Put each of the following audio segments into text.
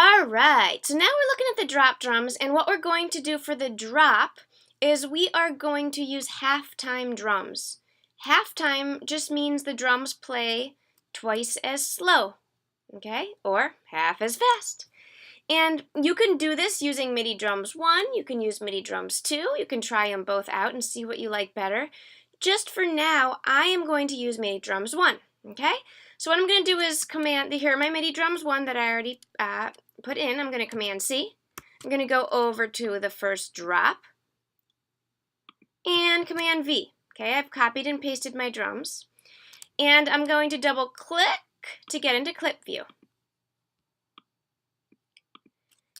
All right, so now we're looking at the drop drums, and what we're going to do for the drop is we are going to use halftime drums. Halftime just means the drums play twice as slow, okay, or half as fast. And you can do this using MIDI drums 1, you can use MIDI drums 2, you can try them both out and see what you like better. Just for now, I am going to use MIDI drums 1, okay? So what I'm going to do is here are my MIDI drums 1 that I already put in. I'm going to Command C. I'm going to go over to the first drop and Command V. Okay, I've copied and pasted my drums. And I'm going to double click to get into clip view.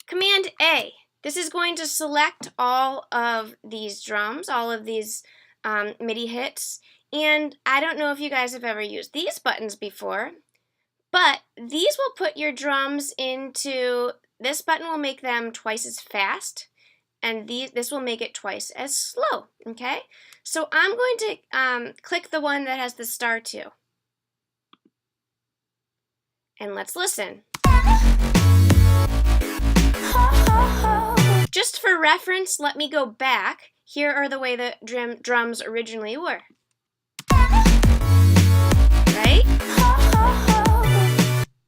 Command A. This is going to select all of these drums, all of these MIDI hits. And I don't know if you guys have ever used these buttons before, but these will put your drums into, this button will make them twice as fast, and this will make it twice as slow, okay? So I'm going to click the one that has the star 2. And let's listen. Just for reference, let me go back. Here are the way the drums originally were. Right?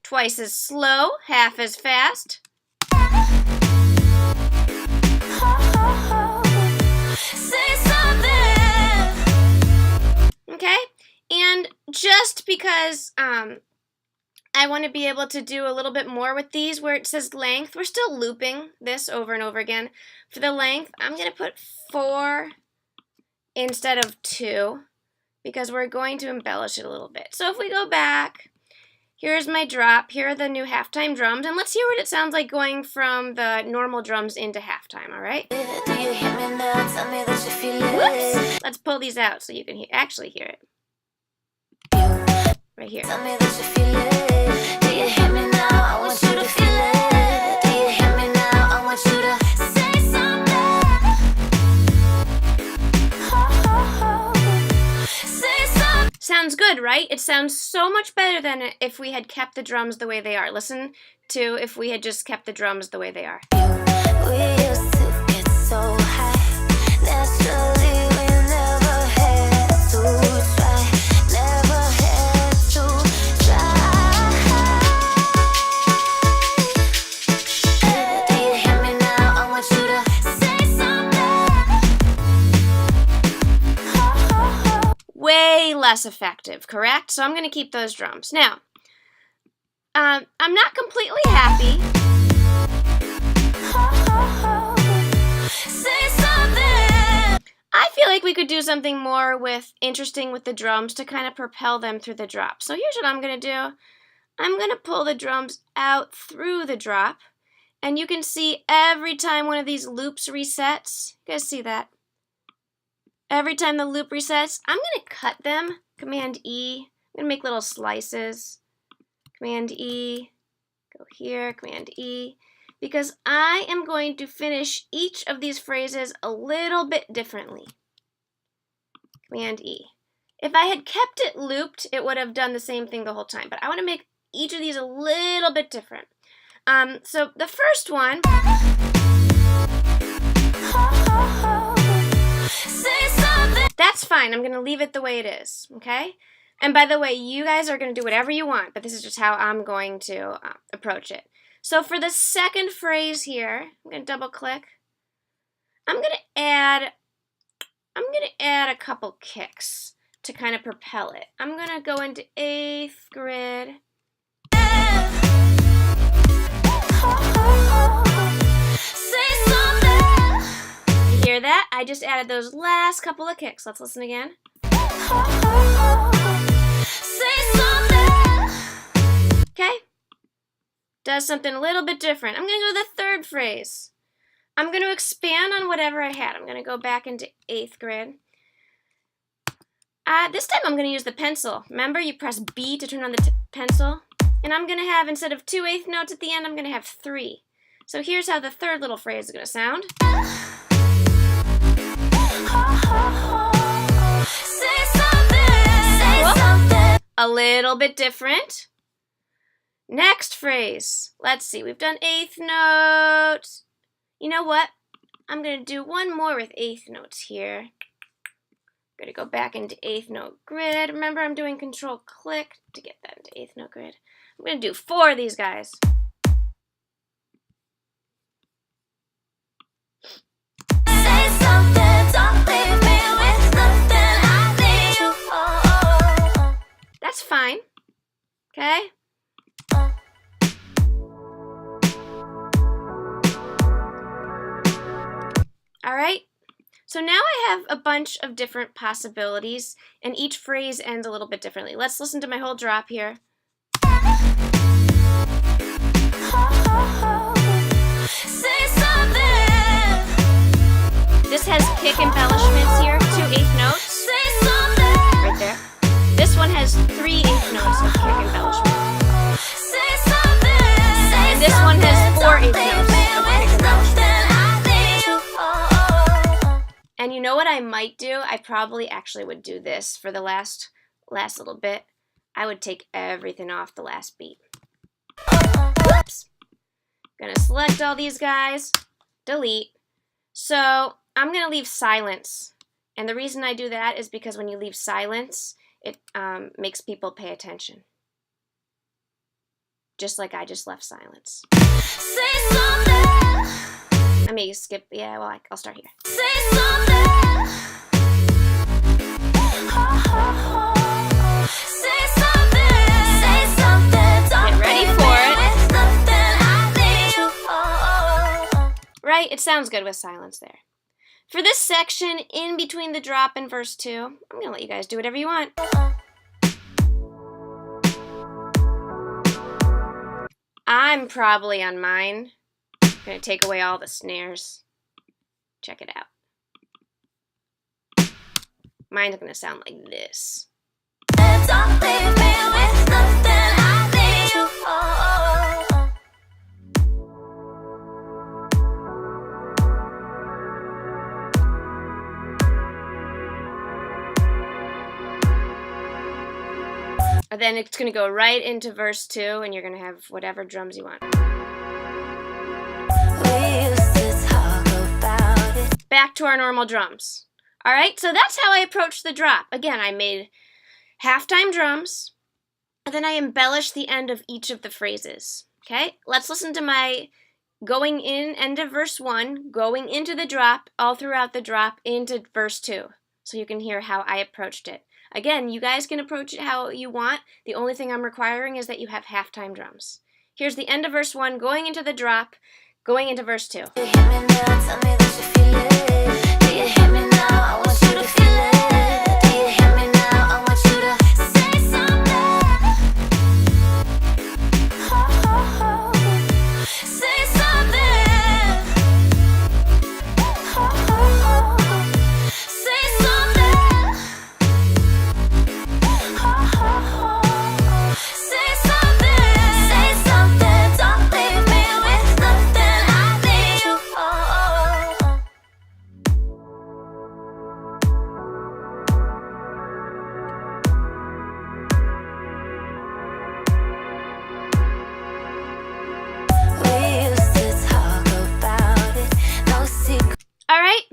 Twice as slow, half as fast. Okay? And just because I want to be able to do a little bit more with these where it says length, we're still looping this over and over again. For the length, I'm going to put 4 instead of 2. Because we're going to embellish it a little bit. So if we go back, here's my drop, here are the new halftime drums, and let's hear what it sounds like going from the normal drums into halftime, all right? Whoops! Let's pull these out so you can actually hear it. Right here. Tell me that you feel it. Do you hear me now? I want you to feel it. Do you hear me now? I want you to say something. Sounds good, right? It sounds so much better than if we had kept the drums the way they are. Listen to if we had just kept the drums the way they are. We used to get so high. Naturally, we never had to try. Never had to try. Do you hear me now? I want you to say something. Way less effective, correct? So I'm going to keep those drums. Now, I'm not completely happy. Say something. I feel like we could do something more interesting with the drums to kind of propel them through the drop. So here's what I'm going to do. I'm going to pull the drums out through the drop, and you can see every time one of these loops resets. You guys see that? Every time the loop resets, I'm going to cut them. Command E. I'm going to make little slices. Command E. Go here. Command E. Because I am going to finish each of these phrases a little bit differently. Command E. If I had kept it looped, it would have done the same thing the whole time. But I want to make each of these a little bit different. So the first one... That's fine. I'm going to leave it the way it is, okay? And by the way, you guys are going to do whatever you want, but this is just how I'm going to approach it. So for the second phrase here, I'm going to double click. I'm going to add a couple kicks to kind of propel it. I'm going to go into 8th grid. Hear that? I just added those last couple of kicks. Let's listen again. Okay? Does something a little bit different. I'm going to go to the third phrase. I'm going to expand on whatever I had. I'm going to go back into 8th grid. This time I'm going to use the pencil. Remember, you press B to turn on the pencil? And I'm going to have, instead of 2 8th notes at the end, I'm going to have 3. So here's how the third little phrase is going to sound. A little bit different. Next phrase. Let's see, we've done eighth notes. You know what? I'm going to do one more with eighth notes here. I'm going to go back into eighth note grid. Remember, I'm doing control click to get that into eighth note grid. I'm going to do 4 of these guys. Say something, don't leave me with nothing, I need you. Oh. That's fine. Okay? All right, so now I have a bunch of different possibilities, and each phrase ends a little bit differently. Let's listen to my whole drop here. Say something. This has kick embellishments here, 2 eighth notes. Say something. Right there. This one has 3 eighth notes of kick embellishment. Say something. And this one has 4 eighth notes of kick embellishment. And you know what I might do? I probably actually would do this for the last little bit. I would take everything off the last beat. Oops. Gonna select all these guys, delete. So I'm gonna leave silence. And the reason I do that is because when you leave silence, it makes people pay attention. Just like I just left silence. Say something. I may skip, yeah, well, I'll start here. Say something. Say something. Say something. Get ready for it. Right, it sounds good with silence there. For this section, in between the drop and verse 2, I'm going to let you guys do whatever you want. I'm probably on mine. I'm going to take away all the snares. Check it out. Mine's going to sound like this. Don't leave me with nothing, I need you. And then it's going to go right into verse 2, and you're going to have whatever drums you want. Back to our normal drums. All right, so that's how I approached the drop. Again, I made halftime drums, and then I embellished the end of each of the phrases. Okay, let's listen to my going in, end of verse 1, going into the drop, all throughout the drop, into verse 2, so you can hear how I approached it. Again, you guys can approach it how you want. The only thing I'm requiring is that you have halftime drums. Here's the end of verse 1, going into the drop, going into verse 2. Do you hear me now? Tell me that you feel it. Do you hear me now? I want you to feel it. Do you hear me now? I want you to say something. Say something. Say something. Say something. Say something. Don't leave me with nothing, I need you. Alright,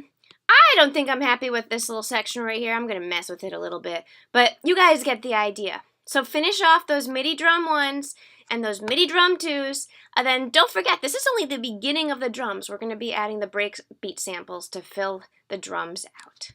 I don't think I'm happy with this little section right here. I'm going to mess with it a little bit, but you guys get the idea. So finish off those MIDI drum 1s and those MIDI drum 2s, and then don't forget, this is only the beginning of the drums. We're going to be adding the break beat samples to fill the drums out.